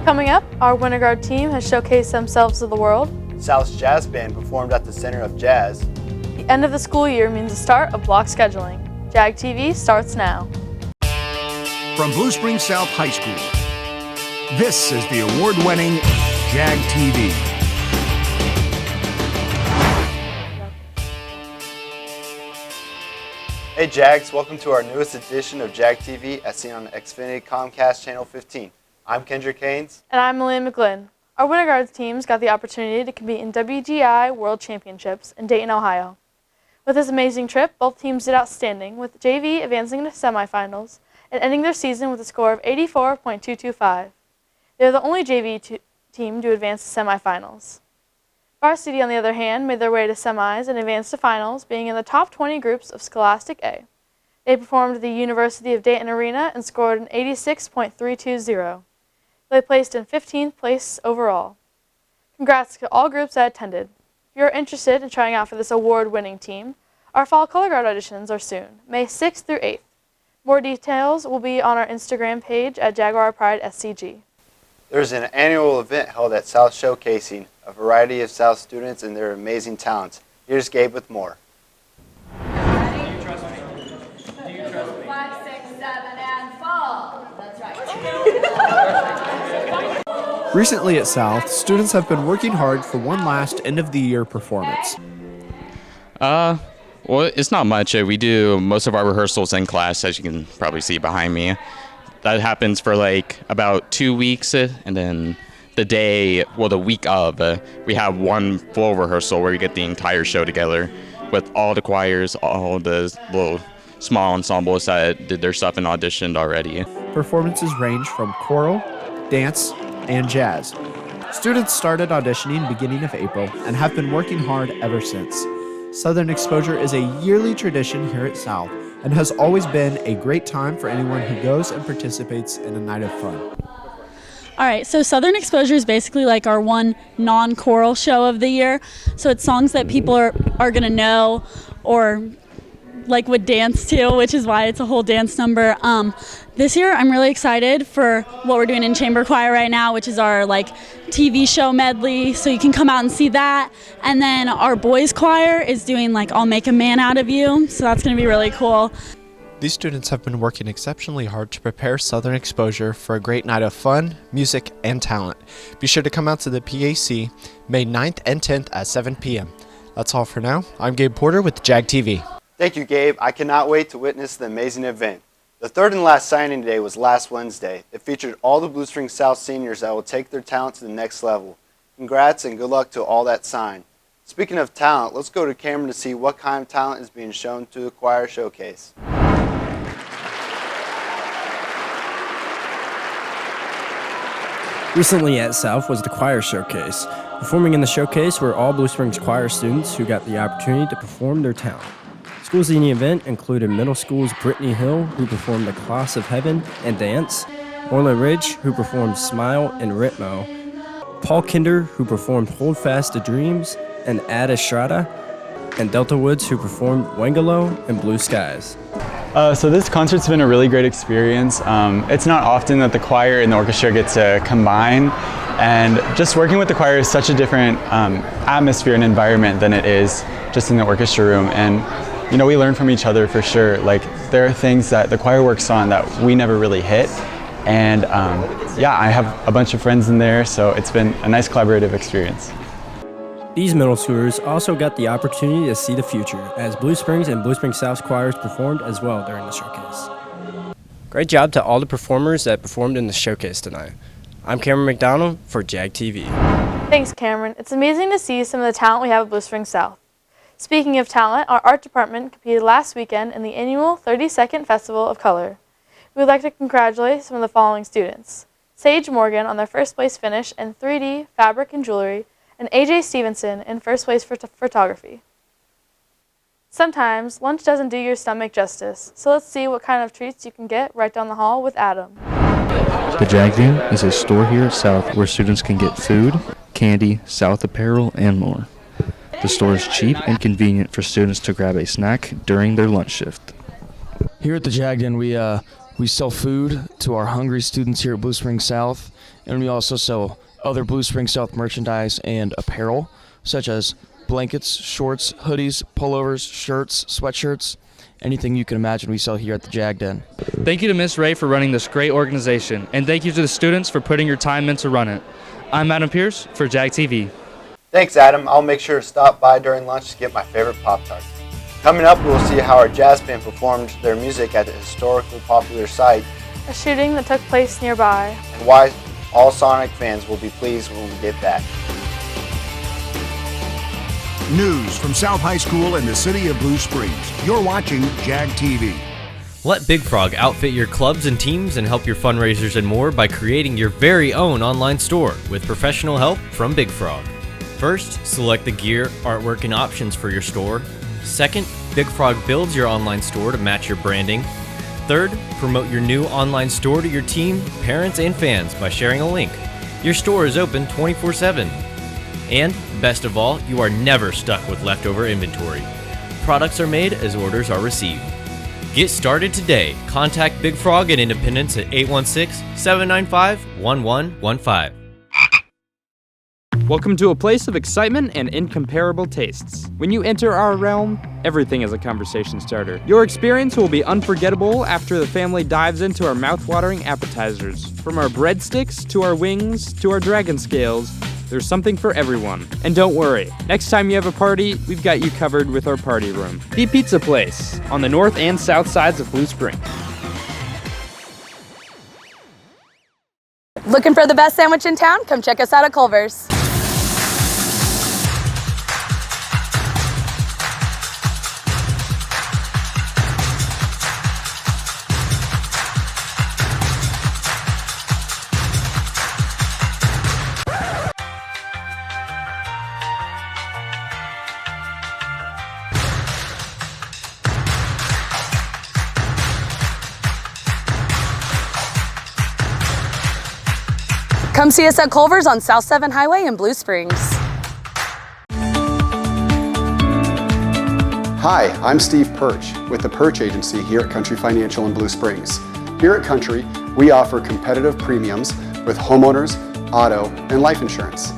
Coming up, our Winter Guard team has showcased themselves to the world. South's Jazz Band performed at the Center of Jazz. The end of the school year means the start of block scheduling. Jag TV starts now. From Blue Springs South High School, this is the award-winning Jag TV. Hey Jags, welcome to our newest edition of Jag TV as seen on Xfinity Comcast Channel 15. I'm Kendrick Haynes. And I'm Melina McGlynn. Our Winter Guards teams got the opportunity to compete in WGI World Championships in Dayton, Ohio. With this amazing trip, both teams did outstanding, with JV advancing to semifinals and ending their season with a score of 84.225. They're the only JV team to advance to semifinals. Varsity, on the other hand, made their way to semis and advanced to finals, being in the top 20 groups of Scholastic A. They performed at the University of Dayton Arena and scored an 86.320. They placed in 15th place overall. Congrats to all groups that attended. If you're interested in trying out for this award-winning team, our fall color guard auditions are soon, May 6th through 8th. More details will be on our Instagram page at Jaguar Pride SCG. There's an annual event held at South showcasing a variety of South students and their amazing talents. Here's Gabe with more. Recently at South, students have been working hard for one last end-of-the-year performance. Well, it's not much. We do most of our rehearsals in class, as you can probably see behind me. That happens for like about 2 weeks, and then the week of, we have one full rehearsal where we get the entire show together with all the choirs, all the little small ensembles that did their stuff and auditioned already. Performances range from choral, dance, and jazz. Students started auditioning beginning of April and have been working hard ever since. Southern Exposure is a yearly tradition here at South and has always been a great time for anyone who goes and participates in a night of fun. All right, so Southern Exposure is basically like our one non-choral show of the year. So it's songs that people are going to know or like would dance to, which is why it's a whole dance number. This year I'm really excited for what we're doing in chamber choir right now, which is our like TV show medley, so you can come out and see that. And then our boys choir is doing like I'll Make a Man Out of You, so that's going to be really cool. These students have been working exceptionally hard to prepare Southern Exposure for a great night of fun, music, and talent. Be sure to come out to the PAC May 9th and 10th at 7 p.m. That's all for now. I'm Gabe Porter with Jag TV. Thank you, Gabe. I cannot wait to witness the amazing event. The third and last signing day was last Wednesday. It featured all the Blue Springs South seniors that will take their talent to the next level. Congrats and good luck to all that sign. Speaking of talent, let's go to Cameron to see what kind of talent is being shown to the choir showcase. Recently at South was the choir showcase. Performing in the showcase were all Blue Springs choir students who got the opportunity to perform their talent. Schools in the event included middle school's Brittany Hill, who performed The Class of Heaven and Dance, Orla Ridge, who performed Smile and Ritmo, Paul Kinder, who performed Hold Fast to Dreams, and Ad Estrada, and Delta Woods, who performed Wangalo and Blue Skies. So this concert's been a really great experience. It's not often that the choir and the orchestra get to combine, and just working with the choir is such a different atmosphere and environment than it is just in the orchestra room. And you know, we learn from each other for sure. Like, there are things that the choir works on that we never really hit. And yeah, I have a bunch of friends in there, so it's been a nice collaborative experience. These middle schoolers also got the opportunity to see the future, as Blue Springs and Blue Springs South choirs performed as well during the showcase. Great job to all the performers that performed in the showcase tonight. I'm Cameron McDonald for Jag TV. Thanks, Cameron. It's amazing to see some of the talent we have at Blue Springs South. Speaking of talent, our art department competed last weekend in the annual 32nd Festival of Color. We would like to congratulate some of the following students: Sage Morgan on their first place finish in 3D, fabric, and jewelry, and AJ Stevenson in first place for photography. Sometimes lunch doesn't do your stomach justice, so let's see what kind of treats you can get right down the hall with Adam. The Jag Van is a store here at South where students can get food, candy, South apparel, and more. The store is cheap and convenient for students to grab a snack during their lunch shift. Here at the Jag Den, we We sell food to our hungry students here at Blue Springs South, and we also sell other Blue Springs South merchandise and apparel, such as blankets, shorts, hoodies, pullovers, shirts, sweatshirts, anything you can imagine we sell here at the Jag Den. Thank you to Ms. Ray for running this great organization, and thank you to the students for putting your time in to run it. I'm Adam Pierce for Jag TV. Thanks, Adam. I'll make sure to stop by during lunch to get my favorite Pop-Tarts. Coming up, we'll see how our jazz band performed their music at the historically popular site, A shooting that took place nearby. and why all Sonic fans will be pleased when we get back. News from South High School and the city of Blue Springs. You're watching Jag TV. Let Big Frog outfit your clubs and teams and help your fundraisers and more by creating your very own online store with professional help from Big Frog. First, select the gear, artwork, and options for your store. Second, Big Frog builds your online store to match your branding. Third, promote your new online store to your team, parents, and fans by sharing a link. Your store is open 24/7. And, best of all, you are never stuck with leftover inventory. Products are made as orders are received. Get started today. Contact Big Frog at Independence at 816-795-1115. Welcome to a place of excitement and incomparable tastes. When you enter our realm, everything is a conversation starter. Your experience will be unforgettable after the family dives into our mouth-watering appetizers. From our breadsticks to our wings to our dragon scales, there's something for everyone. And don't worry, next time you have a party, we've got you covered with our party room. The Pizza Place, on the north and south sides of Blue Springs. Looking for the best sandwich in town? Come check us out at Culver's. Come see us at Culver's on South 7 Highway in Blue Springs. Hi, I'm Steve Perch with the Perch Agency here at Country Financial in Blue Springs. Here at Country, we offer competitive premiums with homeowners, auto, and life insurance.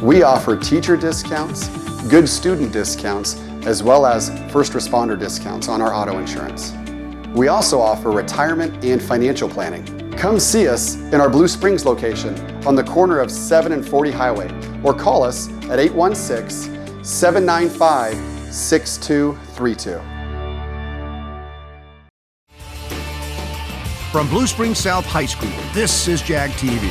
We offer teacher discounts, good student discounts, as well as first responder discounts on our auto insurance. We also offer retirement and financial planning. Come see us in our Blue Springs location on the corner of 7 and 40 Highway, or call us at 816-795-6232. From Blue Springs South High School, this is Jag TV.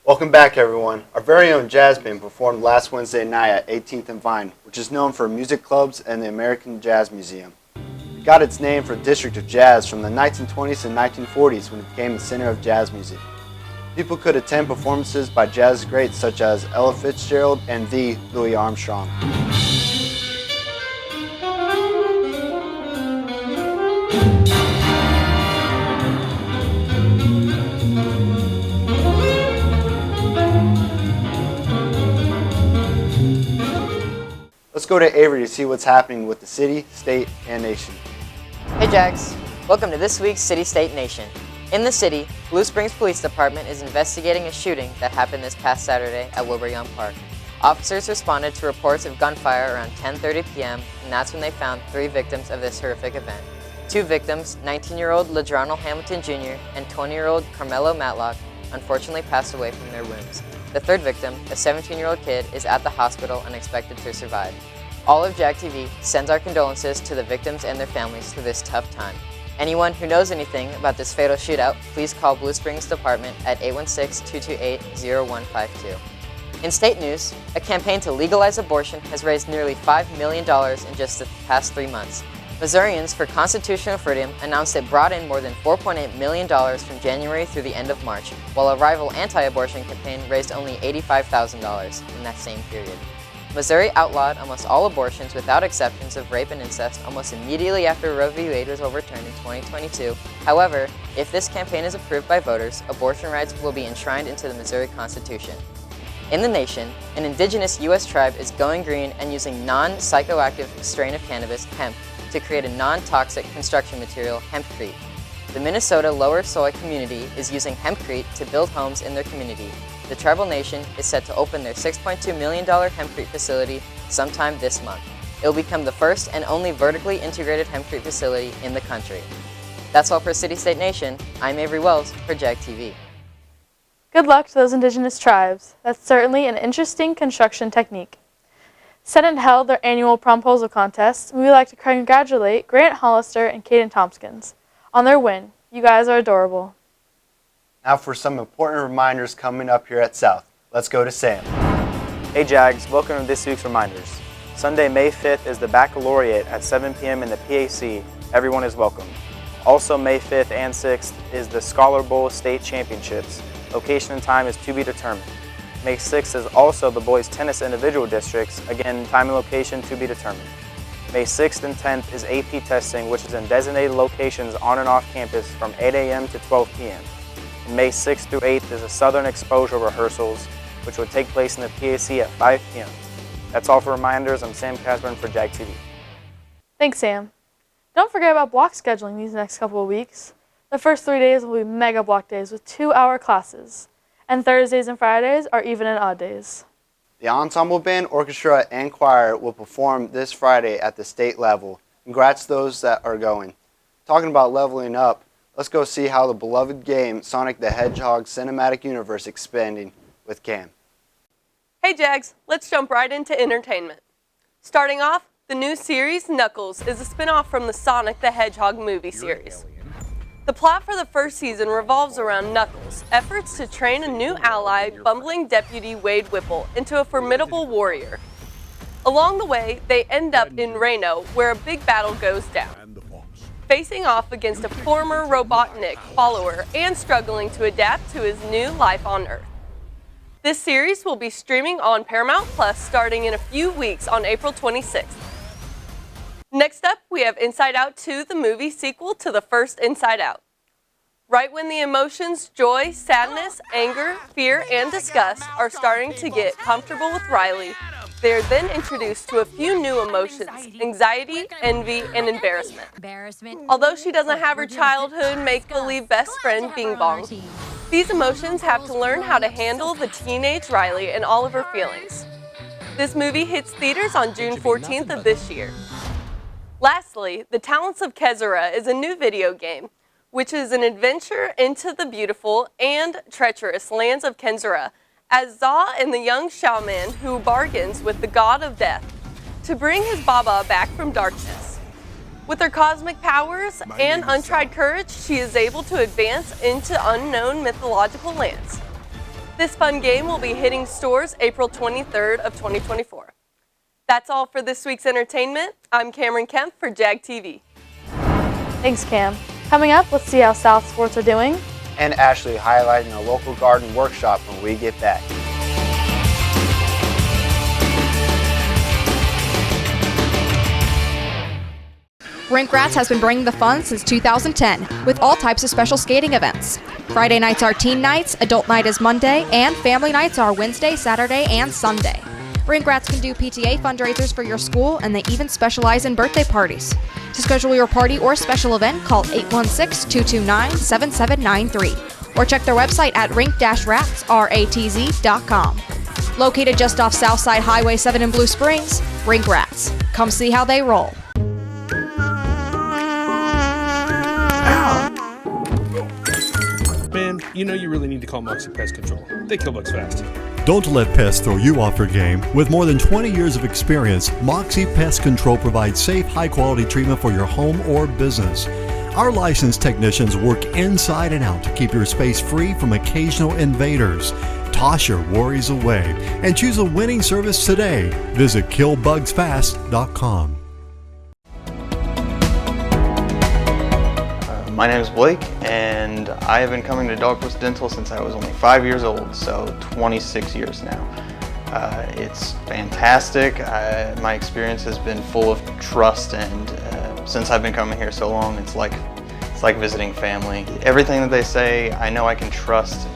Welcome back, everyone. Our very own jazz band performed last Wednesday night at 18th and Vine, which is known for music clubs and the American Jazz Museum. It got its name for a district of jazz from the 1920s and 1940s when it became the center of jazz music. People could attend performances by jazz greats such as Ella Fitzgerald and the Louis Armstrong. Let's go to Avery to see what's happening with the city, state, and nation. Hey Jags, welcome to this week's City, State, Nation. In the city, Blue Springs Police Department is investigating a shooting that happened this past Saturday at Wilbur-Young Park. Officers responded to reports of gunfire around 10:30 p.m. and that's when they found 3 victims of this horrific event. 2 victims, 19-year-old Ladronald Hamilton Jr. and 20-year-old Carmelo Matlock, unfortunately passed away from their wounds. The 3rd victim, a 17-year-old kid, is at the hospital and expected to survive. All of Jag TV sends our condolences to the victims and their families through this tough time. Anyone who knows anything about this fatal shootout, please call Blue Springs Department at 816-228-0152. In state news, a campaign to legalize abortion has raised nearly $5 million in just the past 3 months. Missourians for Constitutional Freedom announced it brought in more than $4.8 million from January through the end of March, while a rival anti-abortion campaign raised only $85,000 in that same period. Missouri outlawed almost all abortions without exceptions of rape and incest almost immediately after Roe v. Wade was overturned in 2022. However, if this campaign is approved by voters, abortion rights will be enshrined into the Missouri Constitution. In the nation, an indigenous U.S. tribe is going green and using non-psychoactive strain of cannabis, hemp, to create a non-toxic construction material, hempcrete. The Minnesota Lower Soy community is using hempcrete to build homes in their community. The tribal nation is set to open their $6.2 million hempcrete facility sometime this month. It will become the first and only vertically integrated hempcrete facility in the country. That's all for City State Nation. I'm Avery Wells for Jag TV. Good luck to those indigenous tribes. That's certainly an interesting construction technique. Senate held their annual promposal contest, and we would like to congratulate Grant Hollister and Caden Tompkins on their win. You guys are adorable. Now for some important reminders coming up here at South. Let's go to Sam. Hey Jags, welcome to this week's reminders. Sunday, May 5th is the Baccalaureate at 7 p.m. in the PAC. Everyone is welcome. Also, May 5th and 6th is the Scholar Bowl State Championships. Location and time is to be determined. May 6th is also the boys tennis individual districts. Again, time and location to be determined. May 6th and 10th is AP testing, which is in designated locations on and off campus from 8 a.m. to 12 p.m. And May 6th through 8th is the Southern Exposure rehearsals, which will take place in the PAC at 5 p.m. That's all for reminders. I'm Sam Casburn for Jag TV. Thanks, Sam. Don't forget about block scheduling these next couple of weeks. The first 3 days will be mega block days with 2-hour classes. And Thursdays and Fridays are even and odd days. The ensemble band, orchestra, and choir will perform this Friday at the state level. Congrats to those that are going. Talking about leveling up, let's go see how the beloved game Sonic the Hedgehog Cinematic Universe expanding with Cam. Hey Jags, let's jump right into entertainment. Starting off, the new series Knuckles is a spin-off from the Sonic the Hedgehog movie series. The plot for the first season revolves around Knuckles' efforts to train a new ally, bumbling deputy Wade Whipple, into a formidable warrior. Along the way, they end up in Reno, where a big battle goes down. Facing off against a former Robotnik follower and struggling to adapt to his new life on Earth. This series will be streaming on Paramount Plus starting in a few weeks on April 26th. Next up, we have Inside Out 2, the movie sequel to the first Inside Out. Right when the emotions joy, sadness, anger, fear, and disgust are starting to get comfortable with Riley, they are then introduced to a few new emotions: anxiety, envy, and embarrassment. Although she doesn't have her childhood make-believe best friend Bing Bong, these emotions have to learn how to handle the teenage Riley and all of her feelings. This movie hits theaters on June 14th of this year. Lastly, The Talents of Kezura is a new video game, which is an adventure into the beautiful and treacherous lands of Kezura, as Za and the young shaman who bargains with the god of death to bring his Baba back from darkness. With her cosmic powers and untried courage, she is able to advance into unknown mythological lands. This fun game will be hitting stores April 23rd of 2024. That's all for this week's entertainment. I'm Cameron Kemp for Jag TV. Thanks, Cam. Coming up, let's see how South sports are doing. And Ashley highlighting a local garden workshop when we get back. Rink Rats has been bringing the fun since 2010 with all types of special skating events. Friday nights are teen nights, adult night is Monday, and family nights are Wednesday, Saturday, and Sunday. Rink Rats can do PTA fundraisers for your school, and they even specialize in birthday parties. To schedule your party or special event, call 816-229-7793 or check their website at rink-rats.com. Located just off Southside Highway 7 in Blue Springs, Rink Rats. Come see how they roll. Man, you know you really need to call Moxie Pest Control. They kill bugs fast. Don't let pests throw you off your game. With more than 20 years of experience, Moxie Pest Control provides safe, high-quality treatment for your home or business. Our licensed technicians work inside and out to keep your space free from occasional invaders. Toss your worries away and choose a winning service today. Visit killbugsfast.com. My name is Blake, and I have been coming to Dog Post Dental since I was only 5 years old, so 26 years now. It's fantastic. My experience has been full of trust, and since I've been coming here so long, it's like visiting family. Everything that they say, I know I can trust.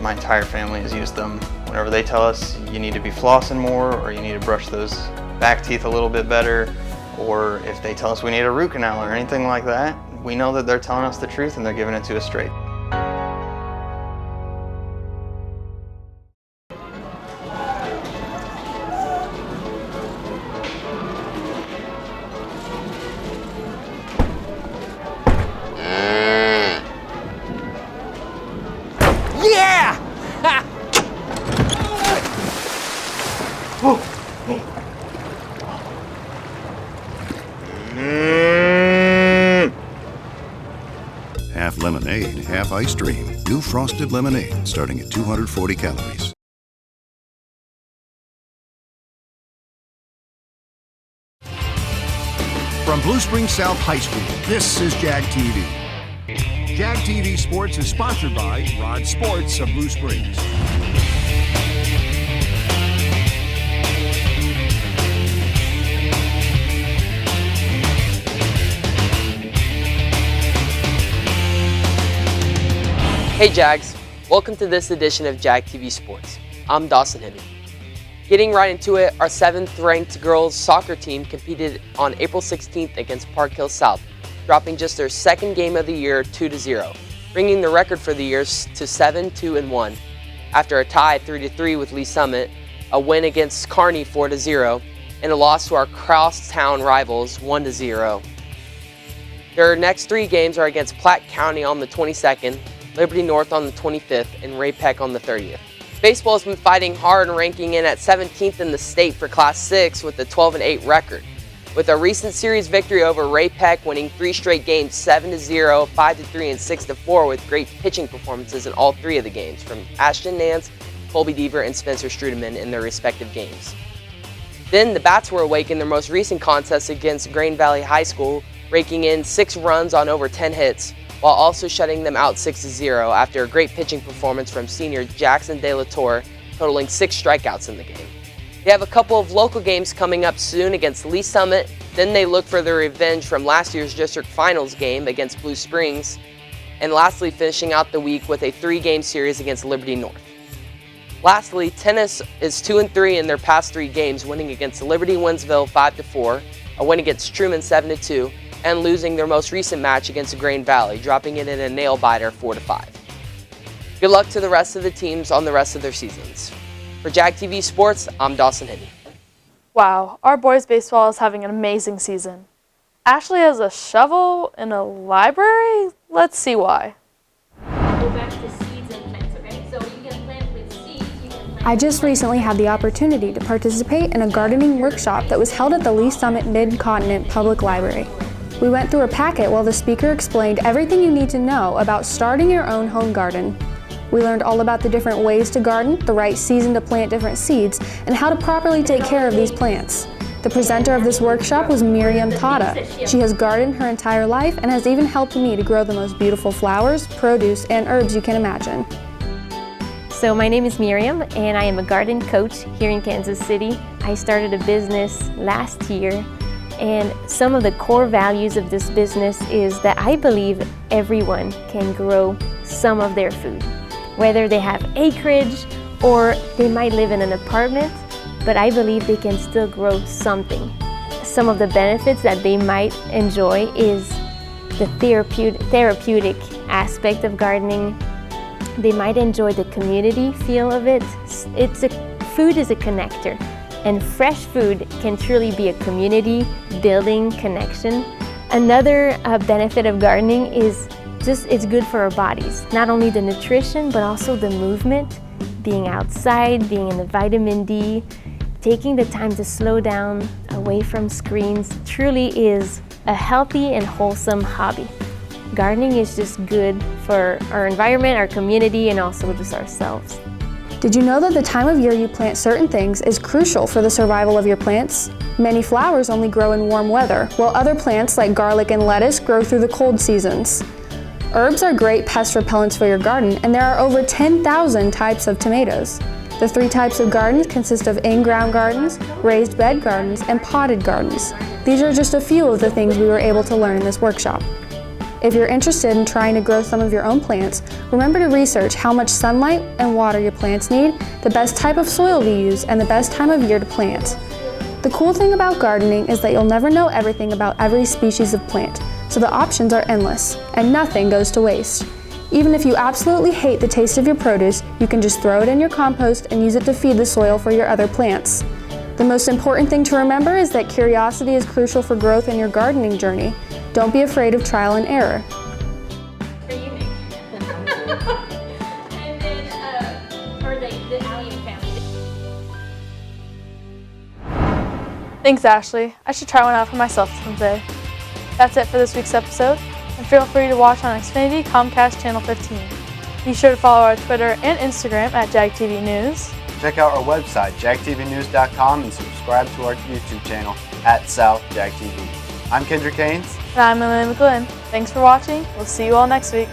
My entire family has used them. Whenever they tell us you need to be flossing more or you need to brush those back teeth a little bit better, or if they tell us we need a root canal or anything like that, we know that they're telling us the truth and they're giving it to us straight. Yeah! Half lemonade, half ice cream. New frosted lemonade starting at 240 calories. From Blue Springs South High School, this is Jag TV. Jag TV Sports is sponsored by Rod Sports of Blue Springs. Hey Jags, welcome to this edition of Jag TV Sports. I'm Dawson Henney. Getting right into it, our 7th ranked girls soccer team competed on April 16th against Park Hill South, dropping just their 2nd game of the year 2-0, bringing the record for the year to 7-2-1. After a tie 3-3 with Lee Summit, a win against Kearney 4-0, and a loss to our crosstown rivals 1-0. Their next 3 games are against Platte County on the 22nd, Liberty North on the 25th, and Ray Peck on the 30th. Baseball has been fighting hard and ranking in at 17th in the state for Class 6 with a 12-8 record. With a recent series victory over Ray Peck, winning 3 straight games 7-0, 5-3, and 6-4 with great pitching performances in all 3 of the games from Ashton Nance, Colby Deaver, and Spencer Strudeman in their respective games. Then the Bats were awake in their most recent contest against Grain Valley High School, raking in 6 runs on over 10 hits, while also shutting them out 6-0 after a great pitching performance from senior Jackson De La Torre, totaling 6 strikeouts in the game. They have a couple of local games coming up soon against Lee Summit, then they look for their revenge from last year's district finals game against Blue Springs, and lastly finishing out the week with a 3-game series against Liberty North. Lastly, tennis is 2-3 in their past 3 games, winning against Liberty Winsville 5-4, a win against Truman 7-2, and losing their most recent match against Grain Valley, dropping it in a nail-biter 4-5. Good luck to the rest of the teams on the rest of their seasons. For Jag TV Sports, I'm Dawson Henney. Wow, our boys baseball is having an amazing season. Ashley has a shovel in a library? Let's see why. I just recently had the opportunity to participate in a gardening workshop that was held at the Lee Summit Mid-Continent Public Library. We went through a packet while the speaker explained everything you need to know about starting your own home garden. We learned all about the different ways to garden, the right season to plant different seeds, and how to properly take care of these plants. The presenter of this workshop was Miriam Tata. She has gardened her entire life and has even helped me to grow the most beautiful flowers, produce, and herbs you can imagine. So my name is Miriam and I am a garden coach here in Kansas City. I started a business last year, and some of the core values of this business is that I believe everyone can grow some of their food. Whether they have acreage or they might live in an apartment, but I believe they can still grow something. Some of the benefits that they might enjoy is the therapeutic aspect of gardening. They might enjoy the community feel of it. Food is a connector, and fresh food can truly be a community building connection. Another benefit of gardening is it's good for our bodies. Not only the nutrition, but also the movement, being outside, being in the vitamin D, taking the time to slow down away from screens truly is a healthy and wholesome hobby. Gardening is just good for our environment, our community, and also just ourselves. Did you know that the time of year you plant certain things is crucial for the survival of your plants? Many flowers only grow in warm weather, while other plants like garlic and lettuce grow through the cold seasons. Herbs are great pest repellents for your garden, and there are over 10,000 types of tomatoes. The 3 types of gardens consist of in-ground gardens, raised bed gardens, and potted gardens. These are just a few of the things we were able to learn in this workshop. If you're interested in trying to grow some of your own plants, remember to research how much sunlight and water your plants need, the best type of soil to use, and the best time of year to plant. The cool thing about gardening is that you'll never know everything about every species of plant, so the options are endless, and nothing goes to waste. Even if you absolutely hate the taste of your produce, you can just throw it in your compost and use it to feed the soil for your other plants. The most important thing to remember is that curiosity is crucial for growth in your gardening journey. Don't be afraid of trial and error. Thanks, Ashley. I should try one out for myself someday. That's it for this week's episode, and feel free to watch on Xfinity Comcast Channel 15. Be sure to follow our Twitter and Instagram at Jag TV News. Check out our website, jagtvnews.com, and subscribe to our YouTube channel at South Jag TV. I'm Kendrick Haynes. And I'm Emily McGlynn. Thanks for watching. We'll see you all next week.